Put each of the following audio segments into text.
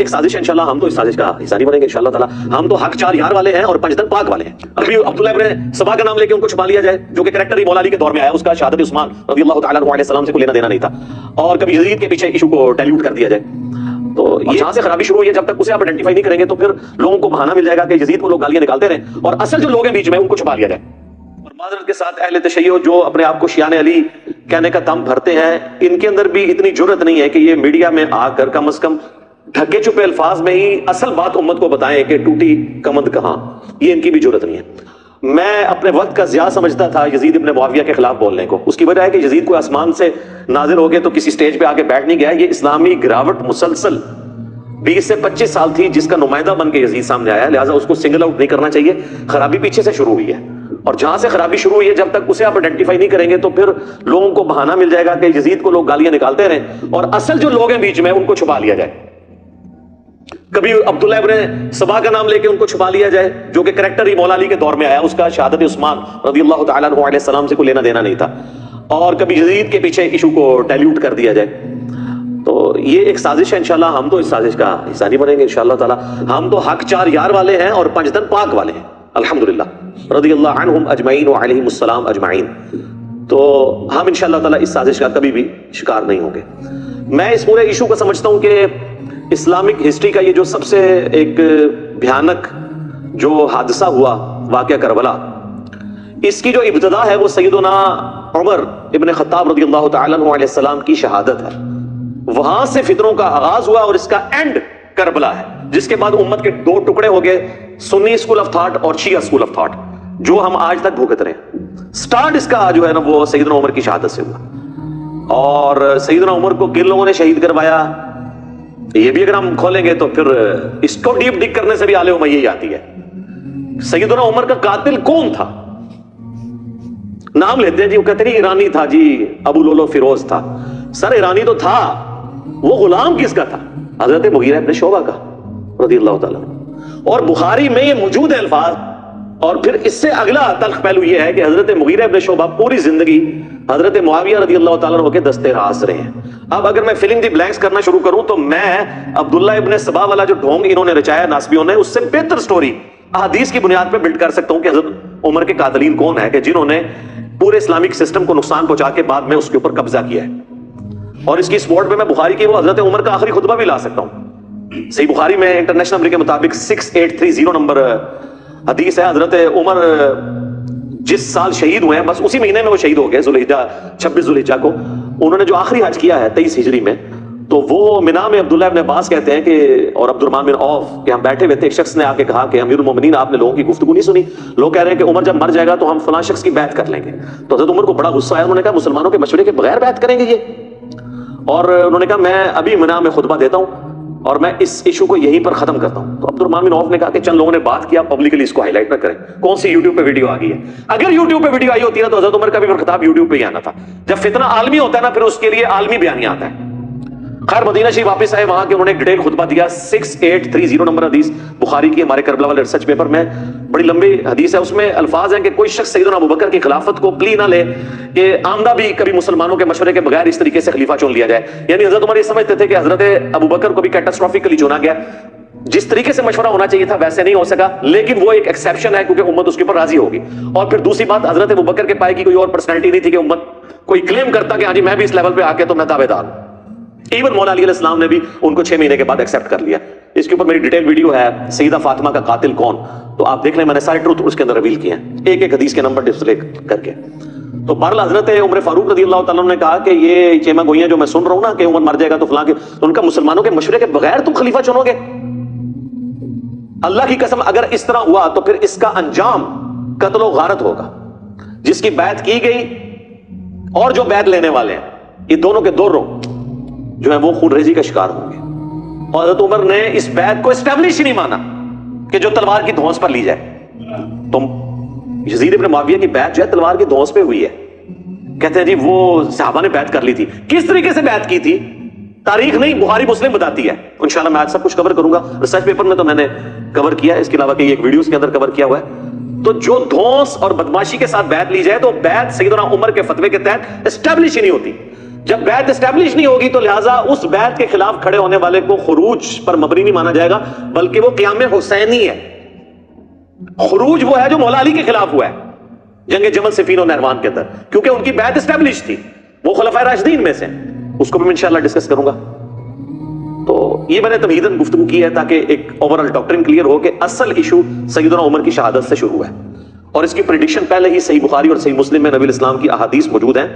ایک سازش ہے انشاءاللہ، ہم تو اس سازش کا حصہ نہیں بنیں گے انشاءاللہ تعالی. ہم تو حق چار یار والے ہیں اور پنج دن پاک والے ہیں. ابھی عبداللہ ابن سبا کا نام لے کے ان کو چھپا لیا جائے، جو کہ کریکٹر ہی مولا علی کے دور میں آیا، اس کا شہادت عثمان رضی اللہ تعالیٰ عنہ علیہ السلام سے کوئی لینا دینا نہیں تھا. اور کبھی یزید کے پیچھے ایشو کو ڈائلیوٹ کر دیا جائے. تو یہاں سے خرابی شروع ہوئی ہے. جب تک اسے آپ آئیڈینٹیفائی نہیں کریں گے تو پھر لوگوں کو بہانہ مل جائے گا کہ یزید کو لوگ گالیاں نکالتے رہیں اور اصل جو لوگ ہیں بیچ میں ان کو چھپا لیا جائے. اور معذرت کے ساتھ اہل تشیع جو اپنے آپ کو شیعان علی کہنے کا دم بھرتے ہیں، ان کے اندر بھی اتنی جرت نہیں ہے کہ یہ میڈیا میں آ کر کم از کم ڈھکے چھپے الفاظ میں ہی اصل بات امت کو بتائیں کہ ٹوٹی کمند کہاں. یہ ان کی بھی جرت نہیں ہے. میں اپنے وقت کا ضیاء سمجھتا تھا یزید ابن معاویہ کے خلاف بولنے کو. اس کی وجہ ہے کہ یزید کو آسمان سے نازل ہو گئے تو کسی سٹیج پہ آ کے بیٹھ نہیں گیا. یہ اسلامی گراوٹ مسلسل 20 سے 25 سال تھی جس کا نمائندہ بن کے یزید سامنے آیا، لہٰذا اس کو سنگل آؤٹ نہیں کرنا چاہیے. خرابی پیچھے سے شروع ہوئی ہے اور جہاں سے خرابی شروع ہوئی ہے جب تک اسے آپ آئیڈینٹیفائی نہیں کریں گے تو پھر لوگوں کو بہانہ مل جائے گا کہ یزید کو لوگ گالیاں نکالتے رہیں اور اصل جو لوگ ہیں بیچ میں ان کو چھپا لیا جائے. کبھی عبداللہ ابن سبا کا نام لے کے ان کو چھپا لیا جائے، جو کہ کریکٹر ہی مولا علی کے دور میں آیا، اس کا شہادت عثمان رضی اللہ تعالیٰ عنہ علیہ السلام سے کوئی لینا دینا نہیں تھا. اور کبھی یزید کے پیچھے ایشو کو ڈائلیوٹ کر دیا جائے. تو یہ ایک سازش ہے انشاءاللہ، ہم تو اس سازش کا حصہ نہیں بنیں گے انشاءاللہ تعالی. ہم تو حق چار یار والے ہیں اور پنج دن پاک والے ہیں الحمدللہ رضی اللہ عنہم اجمعین وعلیہم السلام اجمعین. تو ہم انشاءاللہ تعالی اس سازش کا کبھی بھی شکار نہیں ہوں گے. میں اس پورے ایشو کو سمجھتا ہوں کہ اسلامک ہسٹری کا یہ جو سب سے ایک بھیانک جو حادثہ ہوا، واقعہ کربلا، اس کی جو ابتدا ہے وہ سیدنا عمر ابن خطاب رضی اللہ تعالیٰ عنہ علیہ السلام کی شہادت ہے. وہاں سے فتنوں کا آغاز ہوا اور اس کا اینڈ کربلا ہے، جس کے بعد امت کے دو ٹکڑے ہو گئے، سنی اسکول آف تھاٹ اور شیعہ اسکول آف تھاٹ، جو ہم آج تک بھوگت رہے ہیں. سٹارٹ اس کا جو ہے نا وہ سیدنا عمر کی شہادت سے ہوا. اور سیدنا عمر کو کن لوگوں نے شہید کروایا، یہ بھی اگر ہم کھولیں گے تو پھر اس کو ڈیپ ڈگ کرنے سے بھی آلے امیہ ہی آتی ہے. سیدنا عمر کا قاتل کون تھا؟ نام لیتے ہیں جی، وہ کہتے ہیں ایرانی تھا جی، ابو لولو فیروز تھا. سر ایرانی تو تھا، وہ غلام کس کا تھا؟ حضرت مغیرہ ابن شعبہ کا رضی اللہ تعالیٰ. اور بخاری میں یہ موجود ہے الفاظ. اور پھر اس سے اگلا تلخ پہلو یہ ہے کہ حضرت مغیرہ ابن شعبہ پوری زندگی حضرت معاویہ رضی اللہ تعالیٰ عنہ کے دستے راس رہے ہیں. اب اگر میں فلنگ دی بلینکس کرنا شروع کروں تو میں عبداللہ ابن سبا والا جو ڈھونگ انہوں نے رچایا ناسبیوں نے، اس سے بہتر سٹوری احادیث کی بنیاد پہ بلڈ کر سکتا ہوں کہ حضرت عمر کے قاتلین کون ہیں، کہ جنہوں نے پورے اسلامک سسٹم کو نقصان پہنچا کے بعد میں اس کے اوپر قبضہ کیا ہے. اور اس کی سپورٹ پہ میں بخاری کی وہ حضرت عمر کا آخری خطبہ بھی لا سکتا ہوں. صحیح بخاری میں انٹرنیشنل نمبر کے مطابق 6830 نمبر حدیث ہے. حضرت عمر جس سال شہید ہوئے ہیں، بس اسی مہینے میں وہ شہید ہو گئے، 26 ذوالحجہ کو. انہوں نے جو آخری حج کیا ہے 23 ہجری میں، تو وہ مینا میں عبداللہ ابن عباس کہتے ہیں کہ اور عبد الرحمن بن عوف کہ ہم بیٹھے ہوئے تھے، ایک شخص نے آ کے کہا کہ امیر المومنین آپ نے لوگوں کی گفتگو نہیں سنی، لوگ کہہ رہے ہیں کہ عمر جب مر جائے گا تو ہم فلاں شخص کی بیعت کر لیں گے. تو حضرت عمر کو بڑا غصہ آیا، انہوں نے کہا مسلمانوں کے مشورے کے بغیر بیعت کریں گے یہ؟ اور انہوں نے کہا میں ابھی مینا میں خطبہ دیتا ہوں اور میں اس ایشو کو یہیں پر ختم کرتا ہوں. تو عبد الرحمن بن عوف نے کہا کہ چند لوگوں نے بات کیا، پبلکلی اس کو ہائی لائٹ نہ کریں. کون سی یوٹیوب پہ ویڈیو آ گئی ہے؟ اگر یوٹیوب پہ ویڈیو آئی ہوتی ہے تو حضرت عمر کا بھی خطاب یوٹیوب پہ ہی آنا تھا. جب فتنہ عالمی ہوتا ہے نا پھر اس کے لیے عالمی بیانیہ آتا ہے. خیر مدینہ شریف واپس آئے، وہاں کے انہوں نے ایک ڈیٹیل خطبہ دیا. 6830 نمبر حدیث بخاری کی، ہمارے کربلا والے ریسرچ پیپر میں بڑی لمبی حدیث ہے. اس میں الفاظ ہیں کہ کوئی شخص سیدنا ابوبکر کی خلافت کو پلی نہ لے کہ آمدہ بھی کبھی مسلمانوں کے مشورے کے بغیر اس طریقے سے خلیفہ چن لیا جائے. یعنی حضرت عمر یہ سمجھتے تھے کہ حضرت ابوبکر کو بھی کیٹاسٹروفیکلی چنا گیا، جس طریقے سے مشورہ ہونا چاہیے تھا ویسے نہیں ہو سکا، لیکن وہ ایک ایکسیپشن ہے کیونکہ امت اس کے اوپر راضی ہوگی. اور پھر دوسری بات، حضرت ابوبکر کے پائے کی کوئی اور پرسنالٹی نہیں تھی کہ امت کوئی کلیم کرتا کہ ہاں جی میں بھی اس لیول پہ آ کے تو میں دعوے دار ہوں. ایون مولا علی علیہ السلام نے بھی ان کو 6 مہینے کے بعد ایکسیپٹ کر لیا. اس کے اوپر میری ڈیٹیل ویڈیو ہے، سیدہ فاطمہ کا قاتل کون، تو آپ دیکھ لیں، میں نے سارے ٹروتھ اس کے اندر ریویل کیے ہیں ایک ایک حدیث کے نمبر ڈسپلے کر کے. تو بہرحال حضرت عمر فاروق رضی اللہ تعالیٰ نے کہا کہ یہ چیما گوئیاں جو میں سن رہا ہوں نا کہ عمر مر جائے گا تو فلاں کے، تو ان کا مسلمانوں کے مشورے کے بغیر تم خلیفہ چنو گے؟ اللہ کی قسم اگر اس طرح ہوا تو پھر اس کا انجام قتل و غارت ہوگا. جس کی بیعت کی گئی اور جو بیعت لینے والے ہیں، یہ دونوں کے دونوں جو ہے وہ خون ریزی کا شکار ہوں گے. اور حضرت عمر نے اس بیعت کو اسٹیبلش ہی نہیں مانا کہ جو تلوار کی دھونس پر لی جائے. تم یزید ابن معاویہ کی بیعت جو ہے تلوار کی دھونس پہ ہوئی ہے. کہتے ہیں جی وہ صحابہ نے بیعت کر لی تھی. کس طریقے سے بیعت کی تھی تاریخ نہیں، بخاری مسلم بتاتی ہے. انشاءاللہ میں آج سب کچھ کور کروں گا. ریسرچ پیپر میں تو میں نے کور کیا ہے، اس کے علاوہ کہ ایک ویڈیوز کے اندر کور کیا ہوا ہے. تو جو دھونس اور بدماشی کے ساتھ بیعت لی جائے تو بیعت سیدنا عمر کے فتوے کے تحت اسٹیبلش ہی نہیں ہوتی. جب بیعت اسٹیبلش نہیں ہوگی تو لہٰذا اس بیعت کے خلاف کھڑے ہونے والے کو خروج پر مبنی نہیں مانا جائے گا، بلکہ وہ قیام حسینی ہے۔ خروج وہ ہے جو مولا علی کے خلاف ہوا ہے جنگ جمل صفین اور نہروان کے اندر، کیونکہ ان کی بیعت اسٹیبلش تھی، وہ خلفائے راشدین میں سے، اس کو بھی میں انشاءاللہ ڈسکس کروں گا۔ تو یہ میں نے تمہیداً گفتگو کی ہے تاکہ ایک اوورآل ڈاکٹرن کلیئر ہو کہ اصل ایشو سیدنا عمر کی شہادت سے شروع ہے، اور اس کی پریڈکشن پہلے ہی صحیح بخاری اور صحیح مسلم میں نبی الاسلام کی احادیث موجود ہیں،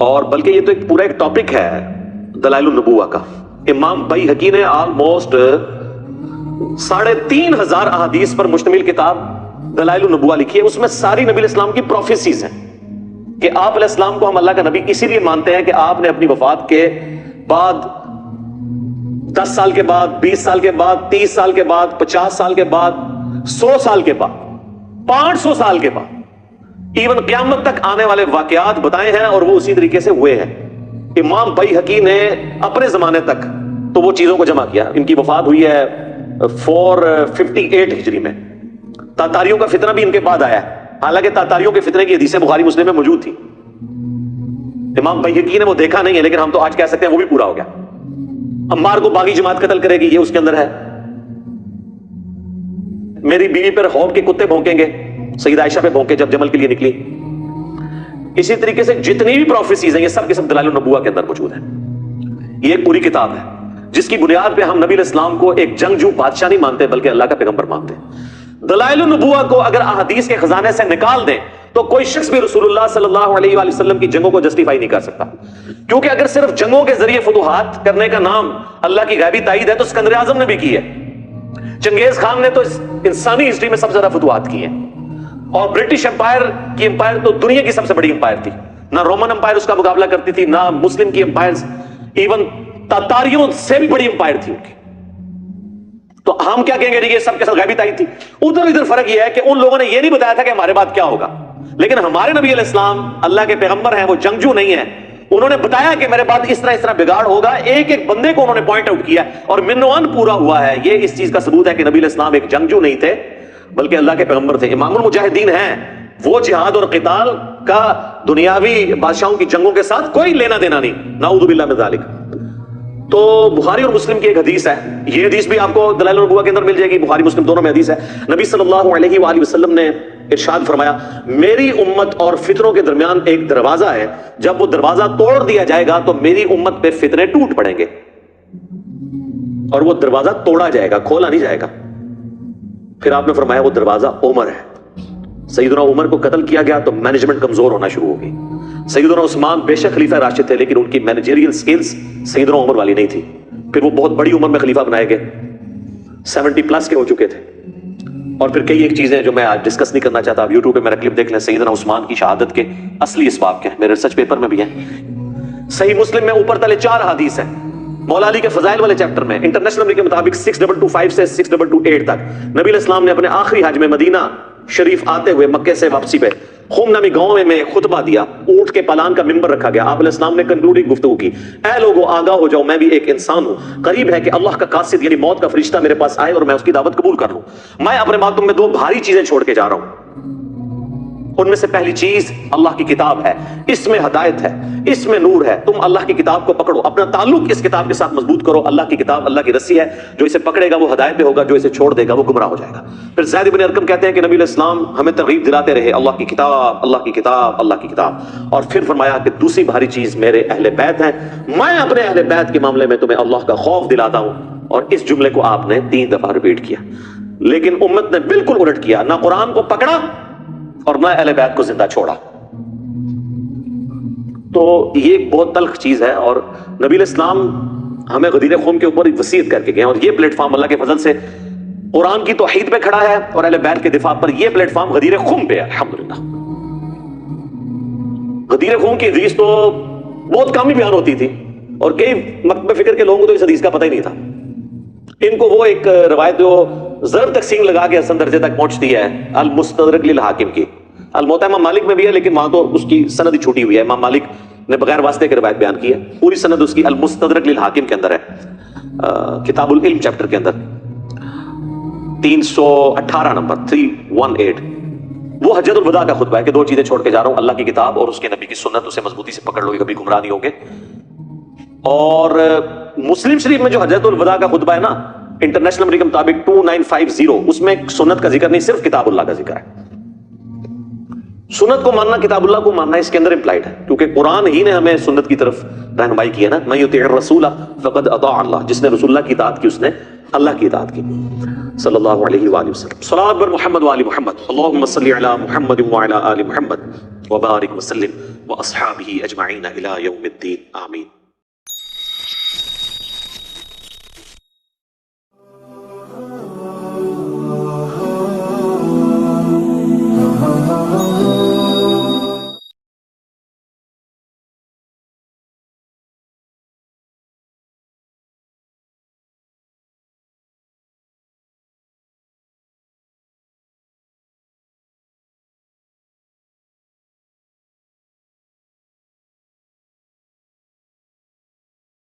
اور بلکہ یہ تو ایک پورا ایک ٹاپک ہے دلائل النبوہ کا۔ امام بیہقی نے آلموسٹ 3500 احادیث پر مشتمل کتاب دلائل النبوہ لکھی ہے، اس میں ساری نبی الاسلام کی پروفیسیز ہیں کہ آپ علیہ السلام کو ہم اللہ کا نبی اسی لیے مانتے ہیں کہ آپ نے اپنی وفات کے بعد 10 سال کے بعد، 20 سال کے بعد، 30 سال کے بعد، 50 سال کے بعد، 100 سال کے بعد، 500 سال کے بعد، ایون قیامت تک آنے والے واقعات بتائے ہیں، اور وہ اسی طریقے سے ہوئے ہیں۔ امام بیہقی نے اپنے زمانے تک تو وہ چیزوں کو جمع کیا۔ ان کی وفات ہوئی ہے 458 ہجری میں۔ تاتاریوں کا فتنہ بھی ان کے بعد آیا ہے، حالانکہ تاتاریوں کے فتنے کی حدیثیں بخاری مسلم میں موجود تھی۔ امام بیہقی نے وہ دیکھا نہیں ہے، لیکن ہم تو آج کہہ سکتے ہیں وہ بھی پورا ہو گیا۔ عمار کو باغی جماعت قتل کرے گی، یہ اس کے اندر ہے۔ میری بیوی پر خوف کے کتے بھونکیں گے، سیدہ عائشہ پہ بھونکے جب جمل کے لیے نکلی۔ اسی طریقے سے جتنی بھی پروفیسیز ہیں یہ سب کے سب دلائل النبوہ کے اندر موجود ہیں۔ یہ ایک پوری کتاب ہے جس کی بنیاد پہ ہم نبی علیہ السلام کو ایک جنگجو بادشاہ نہیں مانتے بلکہ اللہ کا پیغمبر مانتے ہیں۔ دلائل النبوہ کو اگر احادیث کے خزانے سے نکال دیں تو کوئی شخص بھی رسول اللہ صلی اللہ علیہ وآلہ وسلم کی جنگوں کو جسٹیفائی نہیں کر سکتا، کیونکہ اگر صرف جنگوں کے ذریعے فتوحات کرنے کا نام اللہ کی غیبی تائید ہے تو اسکندر اعظم نے بھی کی ہے، چنگیز خان نے تو انسانی ہسٹری میں سب سے زیادہ فتوحات کی ہیں، اور برٹش امپائر کی امپائر تو دنیا کی سب سے بڑی امپائر تھی، نہ رومن امپائر اس کا مقابلہ کرتی تھی، نہ مسلم کی امپائرز، ایون تاتاریوں سے بھی بڑی امپائر تھی ان کی۔ تو ہم کیا کہیں گے جی یہ سب کے ساتھ غیبی تائید تھی۔ ادھر فرق یہ ہے کہ ان لوگوں نے یہ نہیں بتایا تھا کہ ہمارے بعد کیا ہوگا، لیکن ہمارے نبی علیہ السلام اللہ کے پیغمبر ہیں، وہ جنگجو نہیں ہیں، انہوں نے بتایا کہ میرے بعد اس طرح بگاڑ ہوگا، ایک ایک بندے کو انہوں نے پوائنٹ آؤٹ کیا اور منوان پورا ہوا ہے۔ یہ اس چیز کا ثبوت ہے کہ نبی علیہ السلام ایک جنگجو نہیں تھے بلکہ اللہ کے پیغمبر تھے، امام المجاہدین ہیں۔ وہ جہاد اور قتال کا دنیاوی بادشاہوں کی جنگوں کے ساتھ کوئی لینا دینا نہیں، نعوذ باللہ من ذالک۔ تو بخاری اور مسلم کی ایک حدیث ہے، یہ حدیث بھی آپ کو دلائل النبوہ کے اندر مل جائے گی، بخاری مسلم دونوں میں حدیث ہے۔ نبی صلی اللہ علیہ وآلہ وسلم نے ارشاد فرمایا، میری امت اور فتنوں کے درمیان ایک دروازہ ہے، جب وہ دروازہ توڑ دیا جائے گا تو میری امت پہ فتنے ٹوٹ پڑیں گے، اور وہ دروازہ توڑا جائے گا، کھولا نہیں جائے گا۔ پھر آپ نے فرمایا وہ دروازہ عمر ہے۔ سیدنا عمر کو قتل کیا گیا تو مینجمنٹ کمزور ہونا شروع ہو گئی۔ سیدنا عثمان بے شک خلیفہ راشد تھے لیکن ان کی مینیجریل سکلز سیدنا عمر والی نہیں تھی۔ پھر وہ بہت بڑی عمر میں خلیفہ بنائے گئے، 70+ کے ہو چکے تھے۔ اور پھر کئی ایک چیزیں جو میں آج ڈسکس نہیں کرنا چاہتا، آپ یوٹیوب پہ میرا کلپ دیکھ لیں، سیدنا عثمان کی شہادت کے اصلی اسباب کیا ہیں، میرے ریسرچ پیپر میں بھی ہیں۔ صحیح مسلم میں اوپر تلے 4 حدیث ہیں، مولا علی کے فضائل والے چیپٹر میں انٹرنیشنل نمبر کے مطابق 6225 سے 6228 تک نبی علیہ السلام نے اپنے آخری حج میں مدینہ شریف آتے ہوئے مکے سے واپسی پہ خوم نامی گاؤں میں خطبہ دیا، اونٹ کے پالان کا منبر رکھا گیا۔ آپ علیہ السلام نے کنکلوڈنگ گفتگو کی، اے لوگوں آگاہ ہو جاؤ، میں بھی ایک انسان ہوں، قریب ہے کہ اللہ کا قاصد یعنی موت کا فرشتہ میرے پاس آئے اور میں اس کی دعوت قبول کر لوں۔ میں اپنے بعد تم میں 2 بھاری چیزیں چھوڑ کے جا رہا ہوں، ان میں سے پہلی چیز اللہ کی کتاب ہے، اس میں ہدایت ہے، اس میں نور ہے، تم اللہ کی کتاب کو پکڑو، اپنا تعلق اس کتاب کے ساتھ مضبوط کرو۔ اللہ کی کتاب اللہ کی رسی ہے، جو اسے پکڑے گا وہ ہدایت پہ ہوگا، جو اسے چھوڑ دے گا وہ گمراہ ہو جائے گا۔ پھر زید بن ارقم کہتے ہیں کہ نبی علیہ السلام ہمیں ترغیب دلاتے رہے، اللہ کی کتاب، اللہ کی کتاب، اللہ کی کتاب۔ اور پھر فرمایا کہ دوسری بھاری چیز میرے اہل بیت ہیں، میں اپنے اہل بیت کے معاملے میں تمہیں اللہ کا خوف دلاتا ہوں۔ اور اس جملے کو آپ نے 3 دفعہ ریپیٹ کیا، لیکن امت نے بالکل الٹ کیا، نہ قرآن کو پکڑا اور نہ اہل بیت کو زندہ چھوڑا۔ تو یہ ایک بہت تلخ چیز ہے، اور نبی علیہ السلام ہمیں غدیر خم کے اوپر وصیت کر کے گئے، اور یہ پلیٹ فارم اللہ کے فضل سے قرآن کی توحید پہ کھڑا ہے، اور اہل بیت کے دفاع پر یہ پلیٹ فارم غدیر خم پہ ہے الحمدللہ۔ غدیر خم کی حدیث تو بہت کم ہی بیان ہوتی تھی، اور کئی مکتب فکر کے لوگوں کو تو اس حدیث کا پتہ ہی نہیں تھا۔ ان کو وہ ایک روایت جو ضرب تقسیم لگا کے حسن درجے تک پہنچتی ہے، المستدرک للحاکم کی، الموطا امام مالک میں بھی ہے لیکن وہاں تو اس کی سند ہی چھوٹی ہوئی ہے، امام مالک نے بغیر واسطے کے روایت بیان کی ہے، پوری سند اس کی المستدرک للحاکم کے اندر ہے، کتاب العلم چیپٹر کے اندر 318 نمبر 318۔ وہ حجۃ الوداع کا خطبہ ہے کہ 2 چیزیں چھوڑ کے جا رہا ہوں، اللہ کی کتاب اور اس کے نبی کی سنت، اسے مضبوطی سے پکڑ لو گے، کبھی گمراہ نہیں ہوگے۔ اور مسلم شریف میں جو حجۃ الوداع کا خطبہ ہے نا، انٹرنیشنل نمبر کے مطابق 2950، اس میں سنت کا ذکر نہیں، صرف کتاب اللہ کا ذکر ہے۔ سنت کو ماننا، کتاب اللہ کو ماننا اس کے اندر امپلائڈ ہے، کیونکہ قرآن ہی نے ہمیں سنت کی طرف رہنمائی کی ہے نا، من یطیع الرسول فقد اطاع اللہ، جس نے رسول اللہ کی اطاعت کی اس نے اللہ کی اطاعت کی، صلی اللہ علیہ وآلہ وسلم۔ صلوات بر محمد وآل محمد، اللہم صلی علی محمد وعلی آل محمد وبارک وسلم واصحابہ اجمعین الی یوم الدین، آمین۔